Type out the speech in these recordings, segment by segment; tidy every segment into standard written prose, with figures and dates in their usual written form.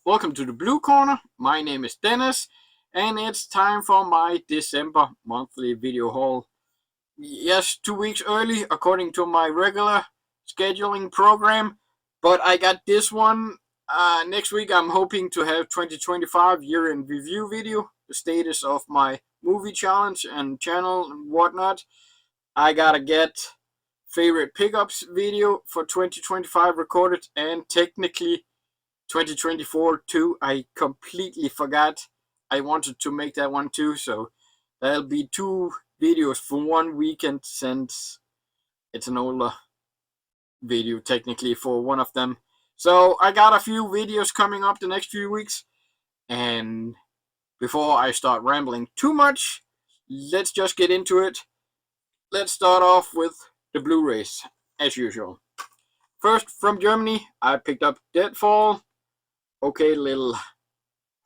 welcome to the Blue Corner. My name is Dennis, and it's time for my December monthly video haul. Yes, 2 weeks early according to my regular scheduling program, but I got this one. Next week I'm hoping to have 2025 year in review video, the status of my movie challenge and channel and whatnot. I gotta get favorite pickups video for 2025 recorded, and technically 2024 too. I completely forgot I wanted to make that one too, so that'll be 2 videos for 1 weekend since it's an older video technically for one of them. So I got a few videos coming up the next few weeks, and before I start rambling too much, let's just get into it. Let's start off with the Blu-rays, as usual. First, from Germany, I picked up Deadfall. Okay, little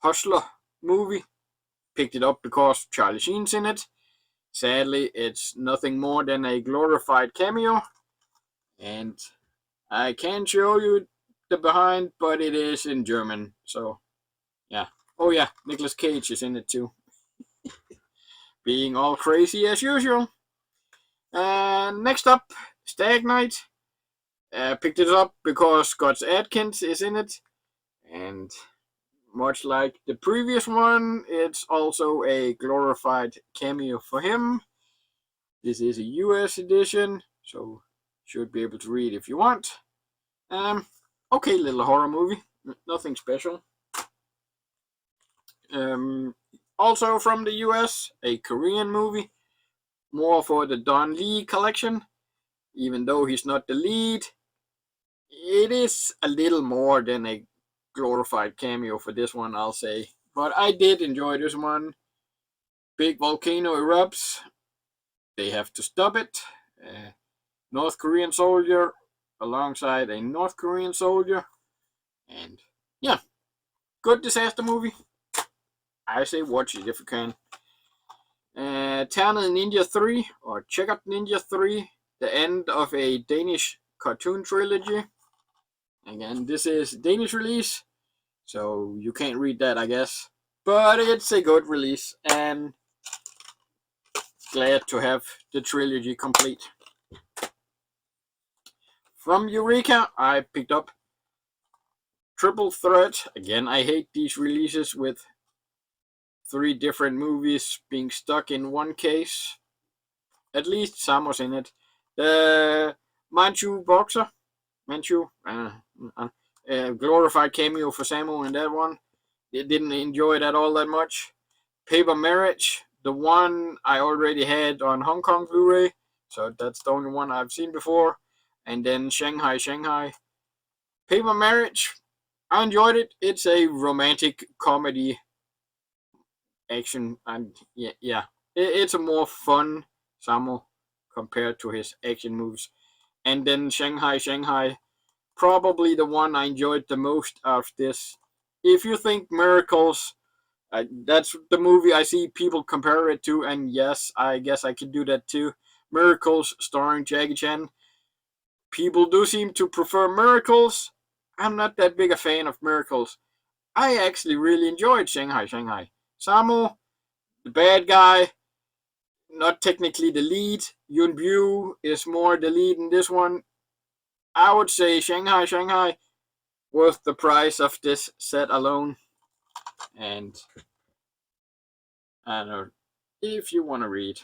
hustler movie. Picked it up because Charlie Sheen's in it. Sadly, it's nothing more than a glorified cameo. And I can show you the behind, but it is in German. So, yeah. Oh yeah, Nicolas Cage is in it too. Being all crazy as usual. Next up, Stag Night. Picked it up because Scott Adkins is in it. And much like the previous one, it's also a glorified cameo for him. This is a US edition, so should be able to read if you want. Okay, little horror movie, nothing special. Also from the US, a Korean movie, more for the Don Lee collection. Even though he's not the lead, it is a little more than a glorified cameo for this one, I'll say. But I did enjoy this one. Big volcano erupts. They have to stop it. North Korean soldier alongside a North Korean soldier. And yeah, good disaster movie. I say watch it if you can. Ternet Ninja 3, or Checkered Ninja 3, the end of a Danish cartoon trilogy. Again, this is Danish release, so you can't read that, I guess. But it's a good release, and glad to have the trilogy complete. From Eureka, I picked up Triple Threat. Again, I hate these releases with 3 different movies being stuck in one case. At least Samo's in it. The Manchu Boxer. Glorified cameo for Samo in that one. Didn't enjoy it at all that much. Paper Marriage, the one I already had on Hong Kong Blu-ray, so that's the only one I've seen before. And then Shanghai. Paper Marriage, I enjoyed it. It's a romantic comedy action, and yeah, it's a more fun Samo compared to his action moves. And then Shanghai, probably the one I enjoyed the most out of this. If you think Miracles, that's the movie I see people compare it to, and yes, I guess I could do that too. Miracles starring Jackie Chan. People do seem to prefer Miracles. I'm not that big a fan of Miracles. I actually really enjoyed Shanghai. Samo, the bad guy, not technically the lead. Yun Bu is more the lead in this one. I would say Shanghai worth the price of this set alone. And I don't know, if you want to read,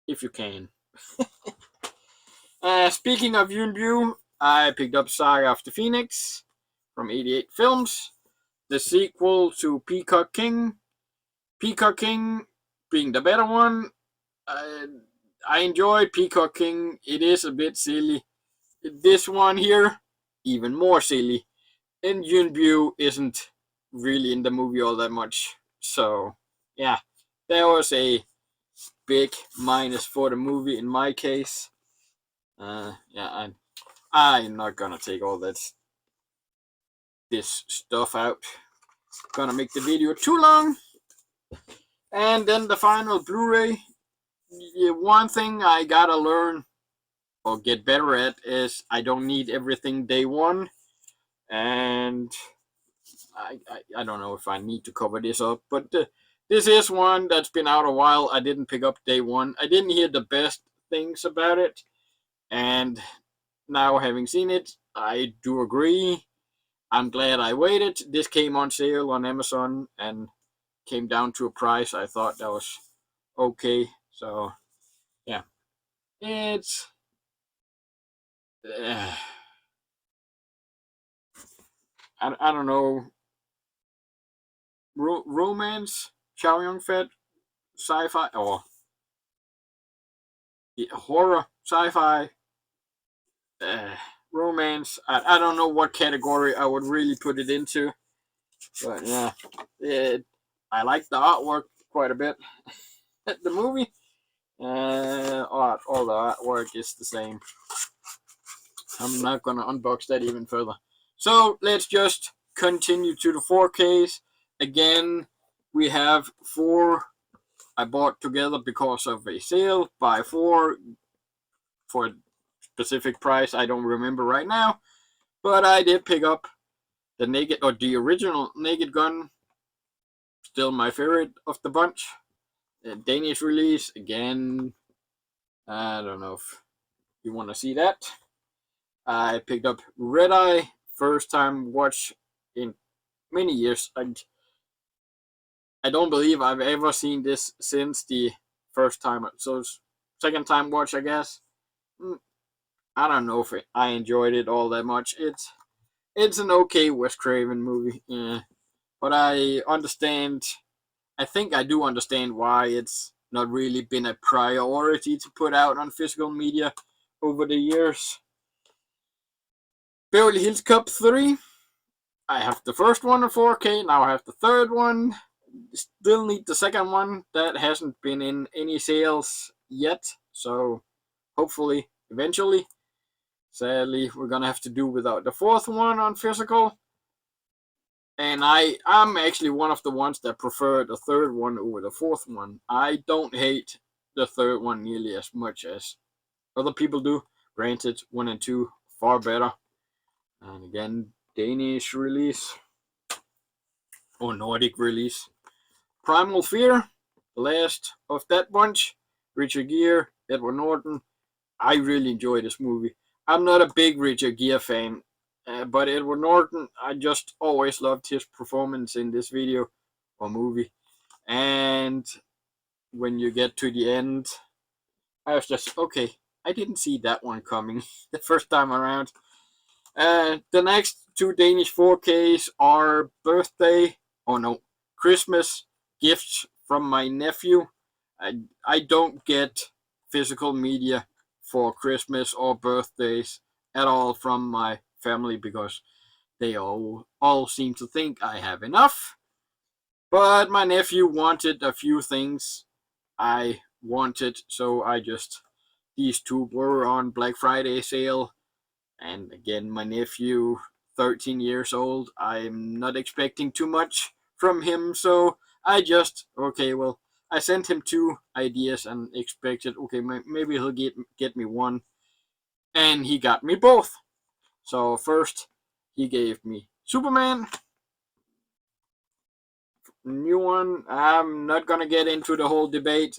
if you can. Speaking of Yun Bu, I picked up Saga of the Phoenix from 88 Films, the sequel to Peacock King. Peacock King being the better one. I enjoyed Peacock King. It is a bit silly. This one here, even more silly. And Yun Bu isn't really in the movie all that much. So, yeah, that was a big minus for the movie in my case. Yeah, I'm not gonna take all this stuff out. Gonna make the video too long. And then the final Blu-ray. One thing I gotta learn or get better at is I don't need everything day one. and I don't know if I need to cover this up, but this is one that's been out a while. I didn't pick up day one. I didn't hear the best things about it, and now having seen it, I do agree. I'm glad I waited. This came on sale on Amazon and came down to a price I thought that was okay. So yeah, it's I don't know, romance, Chow Yun Fat, sci-fi, or horror, sci-fi, uh, romance. I don't know what category I would really put it into, but yeah, I like the artwork quite a bit. The movie, all the artwork is the same. I'm not gonna unbox that even further. So let's just continue to the 4Ks. Again, we have four I bought together because of a sale. Buy four for a specific price I don't remember right now. But I did pick up the original Naked Gun. Still my favorite of the bunch. Danish release again. I don't know if you want to see that. I picked up Red Eye. First time watch in many years. I don't believe I've ever seen this since the first time. So second time watch, I guess. I don't know if I enjoyed it all that much. It's an okay Wes Craven movie, yeah. But I understand. I think I do understand why it's not really been a priority to put out on physical media over the years. Beverly Hills Cop 3. I have the first one on 4K. Now I have the third one. Still need the second one. That hasn't been in any sales yet. So hopefully, eventually. Sadly, we're gonna have to do without the fourth one on physical. And I'm actually one of the ones that prefer the third one over the fourth one. I don't hate the third one nearly as much as other people do. Granted, 1 and 2 far better. And again, Danish release or Nordic release. Primal Fear, the last of that bunch. Richard Gere, Edward Norton. I really enjoy this movie. I'm not a big Richard Gere fan, but Edward Norton, I just always loved his performance in this video or movie. And when you get to the end, I was just, okay, I didn't see that one coming the first time around. The next two Danish 4Ks are Christmas gifts from my nephew. I don't get physical media for Christmas or birthdays at all from my family because they all seem to think I have enough. But my nephew wanted a few things I wanted, so these two were on Black Friday sale. And again, my nephew, 13 years old, I'm not expecting too much from him, so I sent him two ideas and expected, okay, maybe he'll get me one. And he got me both. So first, he gave me Superman. New one. I'm not gonna get into the whole debate.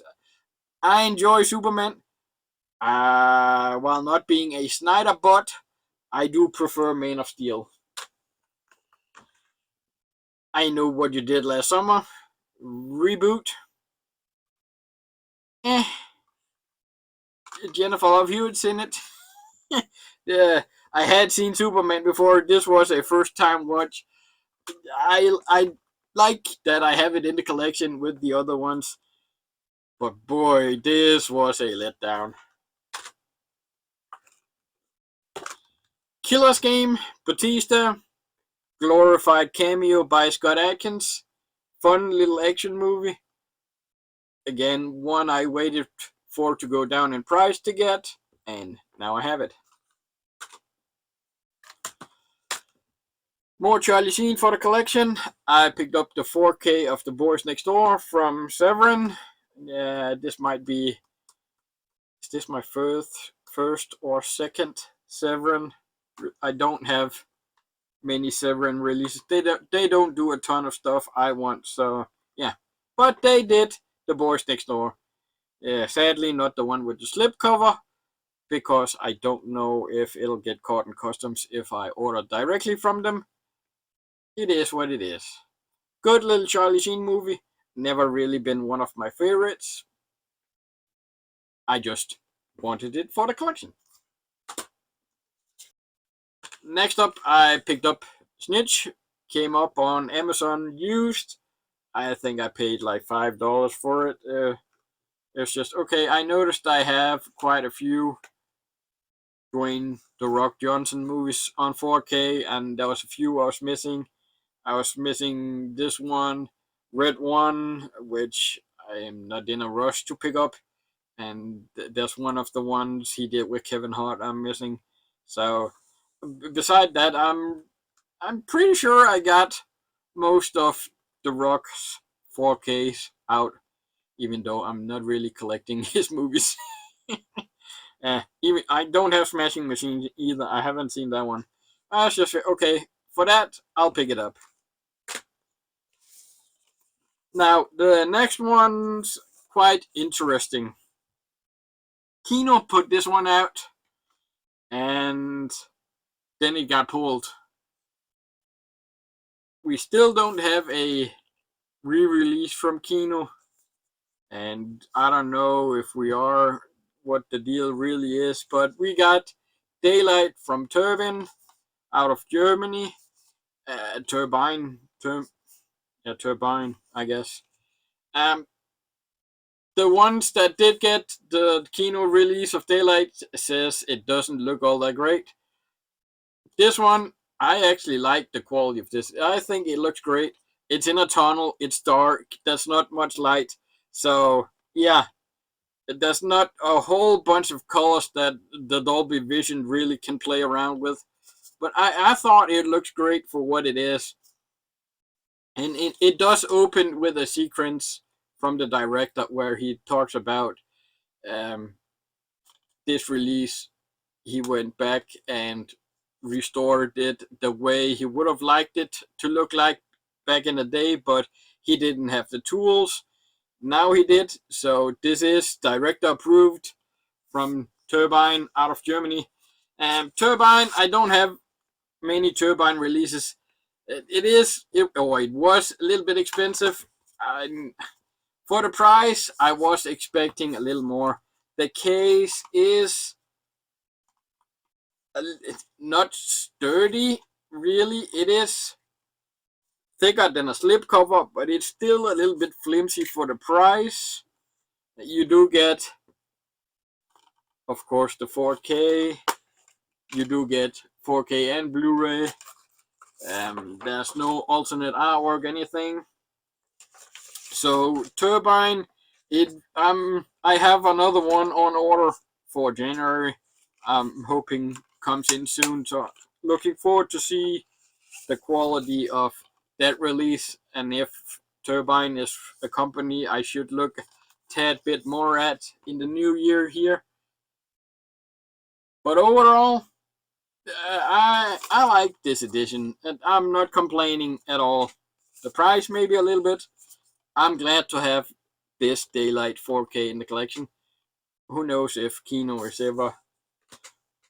I enjoy Superman. While not being a Snyder butt, I do prefer Man of Steel. I Know What You Did Last Summer. Reboot. Jennifer Love Hewitt's in it. Yeah, I had seen Superman before. This was a first time watch. I like that I have it in the collection with the other ones. But boy, this was a letdown. Killer's Game, Batista, glorified cameo by Scott Adkins. Fun little action movie. Again, one I waited for to go down in price to get, and now I have it. More Charlie Sheen for the collection. I picked up the 4K of The Boys Next Door from Severin. Yeah, this might be. Is this my first or second Severin? I don't have many Severin releases. They don't do a ton of stuff I want, so yeah. But they did The Boys Next Door. Sadly, not the one with the slipcover, because I don't know if it'll get caught in customs if I order directly from them. It is what it is. Good little Charlie Sheen movie. Never really been one of my favorites. I just wanted it for the collection. Next up, I picked up Snitch. Came up on Amazon used. I think I paid like $5 for it. It's just okay. I noticed I have quite a few Dwayne The Rock Johnson movies on 4K, and there was a few I was missing. I was missing this one, Red One, which I am not in a rush to pick up, and that's one of the ones he did with Kevin Hart I'm missing. So, beside that, I'm pretty sure I got most of The Rock's 4Ks out, even though I'm not really collecting his movies. Even I don't have Smashing Machines either. I haven't seen that one. I was just okay for that. I'll pick it up. Now the next one's quite interesting. Kino put this one out, and then it got pulled. We still don't have a re-release from Kino, and I don't know if we are, what the deal really is, but we got Daylight from Turbine out of Germany. Turbine, I guess. Um, the ones that did get the Kino release of Daylight says it doesn't look all that great. This one, I actually like the quality of this. I think it looks great. It's in a tunnel. It's dark. There's not much light. So, yeah, there's not a whole bunch of colors that the Dolby Vision really can play around with. But I thought it looks great for what it is. And it does open with a sequence from the director where he talks about um, this release. He went back and restored it the way he would have liked it to look like back in the day, but he didn't have the tools. Now he did. So this is director approved from Turbine out of Germany. Turbine, I don't have many Turbine releases. It was a little bit expensive. For the price, I was expecting a little more. The case is not sturdy, really. It is thicker than a slipcover, but it's still a little bit flimsy for the price. You do get, of course, the 4K. You do get 4K and Blu-ray. There's no alternate artwork, anything. So Turbine, I have another one on order for January. I'm hoping comes in soon. So looking forward to see the quality of that release, and if Turbine is a company I should look a tad bit more at in the new year here. But overall, I like this edition, and I'm not complaining at all. The price maybe a little bit. I'm glad to have this Daylight 4K in the collection. Who knows if Kino is ever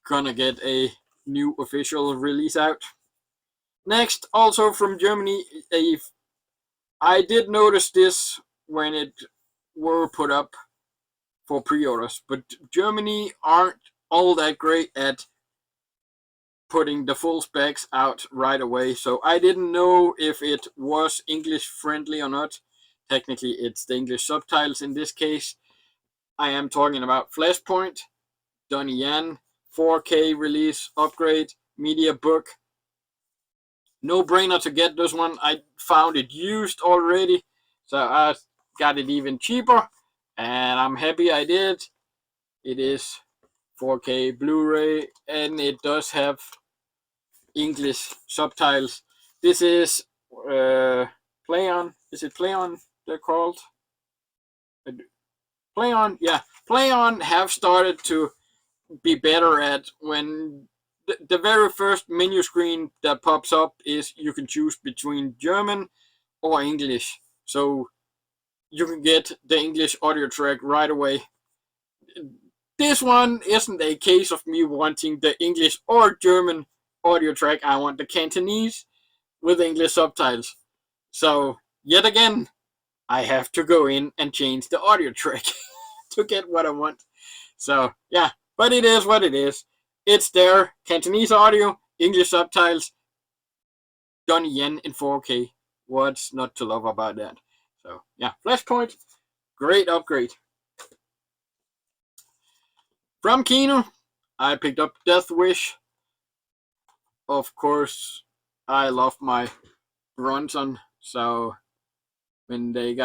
gonna get a new official release out. Next, also from Germany, I did notice this when it were put up for pre-orders, but Germany aren't all that great at putting the full specs out right away, so I didn't know if it was English friendly or not. Technically, it's the English subtitles in this case. I am talking about Flashpoint, Donnie Yen, 4K release, upgrade, media book. No brainer to get this one. I found it used already, so I got it even cheaper, and I'm happy I did. It is 4K Blu-ray, and it does have English subtitles. This is Play On. Is it Play On they're called? Play On, yeah. Play On have started to be better at when the very first menu screen that pops up is you can choose between German or English. So you can get the English audio track right away. This one isn't a case of me wanting the English or German audio track. I want the Cantonese with English subtitles. So, yet again, I have to go in and change the audio track to get what I want. So, yeah, but it is what it is. It's there, Cantonese audio, English subtitles, done yen in 4K. What's not to love about that? So, yeah, Flashpoint, great upgrade. From Kino, I picked up Death Wish. Of course, I love my bronson, so when this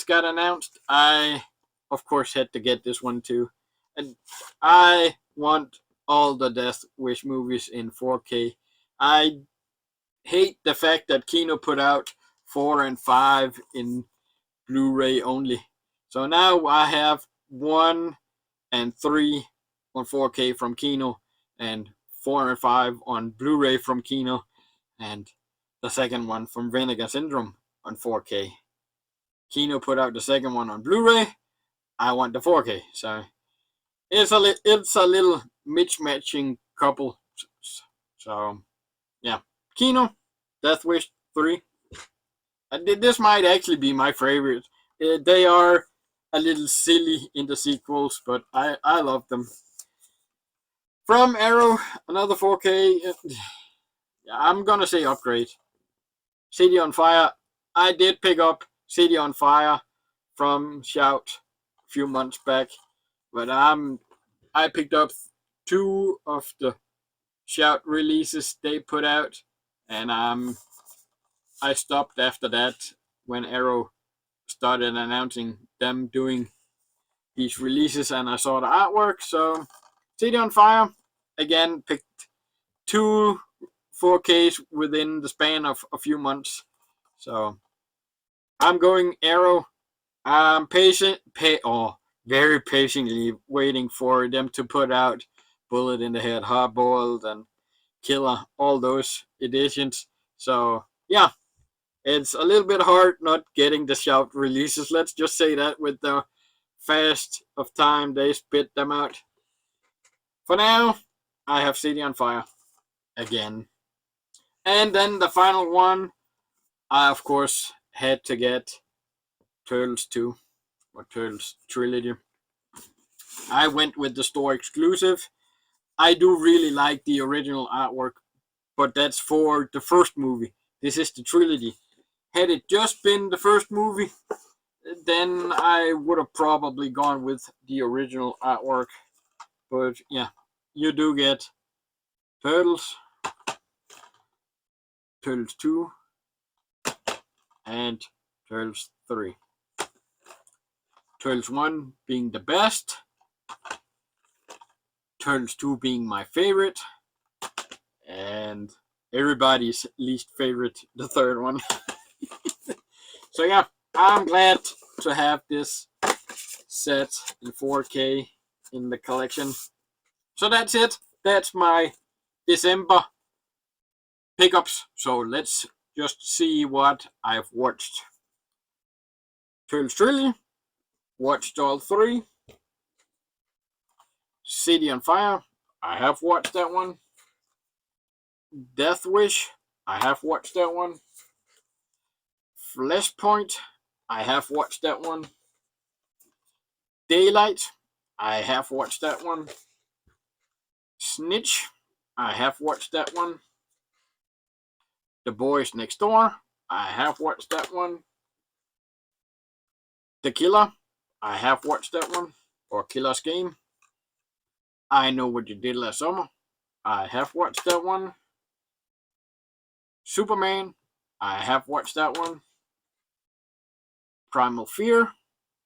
got announced, I of course had to get this one too. And I want all the Death Wish movies in 4K. I hate the fact that Kino put out 4 and 5 in Blu-ray only. So now I have 1 and 3 on 4K from Kino, and 4 and 5 on Blu-ray from Kino, and the second one from Vinegar Syndrome on 4K. Kino put out the second one on Blu-ray. I want the 4K. So it's a little mismatching couple. So yeah, Kino, Death Wish 3. This might actually be my favorite. They are a little silly in the sequels, but I love them. From Arrow, another 4K. I'm gonna say upgrade. City on Fire. I did pick up City on Fire from Shout a few months back, but I picked up 2 of the Shout releases they put out, and I stopped after that when Arrow started announcing them doing these releases, and I saw the artwork. So City on Fire, again, picked 2 4Ks within the span of a few months. So I'm going Arrow. I'm very patiently waiting for them to put out Bullet in the Head, Hard Boiled, and Killer, all those editions. So yeah, it's a little bit hard not getting the Shout releases. Let's just say that with the fast of time they spit them out. For now, I have City on Fire again. And then the final one, I of course had to get Turtles 2 or Turtles Trilogy. I went with the store exclusive. I do really like the original artwork, but that's for the first movie. This is the trilogy. Had it just been the first movie, then I would have probably gone with the original artwork. But yeah, you do get Turtles, Turtles 2, and Turtles 3. Turtles 1 being the best, Turtles 2 being my favorite, and everybody's least favorite, the third one. So yeah, I'm glad to have this set in 4K in the collection. So that's it. That's my December pickups. So let's just see what I've watched. Turtles Trilogy, watched all 3. City on Fire, I have watched that one. Death Wish, I have watched that one. Flashpoint, I have watched that one. Daylight, I have watched that one. Snitch, I have watched that one. The Boys Next Door, I have watched that one. The Killer, I have watched that one. Or Killer's Game. I Know What You Did Last Summer, I have watched that one. Superman, I have watched that one. Primal Fear,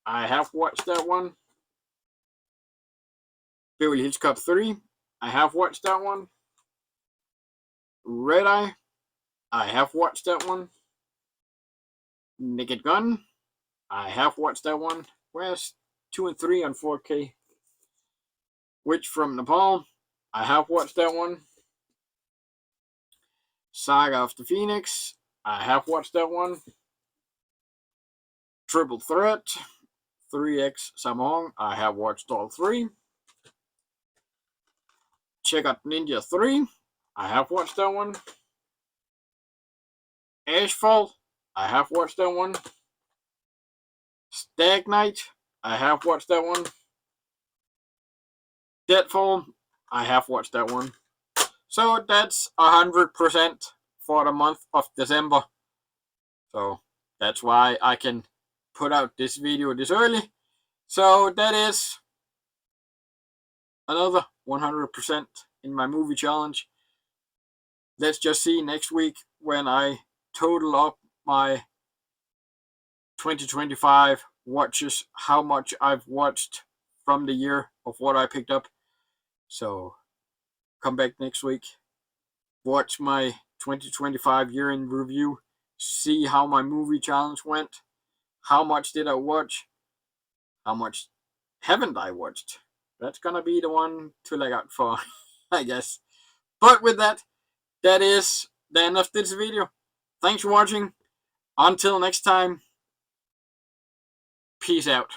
I have watched that one. Beverly Hills Cop 3, I have watched that one. Red Eye, I have watched that one. Naked Gun, I have watched that one. Where's 2 and 3 on 4K? Witch from Nepal, I have watched that one. Saga of the Phoenix, I have watched that one. Triple Threat, 3X Samong, I have watched all three. Check out Ninja 3, I have watched that one. Ashfall, I have watched that one. Stag Knight, I have watched that one. Deadfall, I have watched that one. So that's 100% for the month of December. So that's why I can put out this video this early. So that is another 100% in my movie challenge. Let's just see next week when I total up my 2025 watches, how much I've watched from the year of what I picked up. So come back next week, watch my 2025 year in review, see how my movie challenge went, how much did I watch, how much haven't I watched. That's gonna be the one to look out for, I guess. But with that, that is the end of this video. Thanks for watching. Until next time, peace out.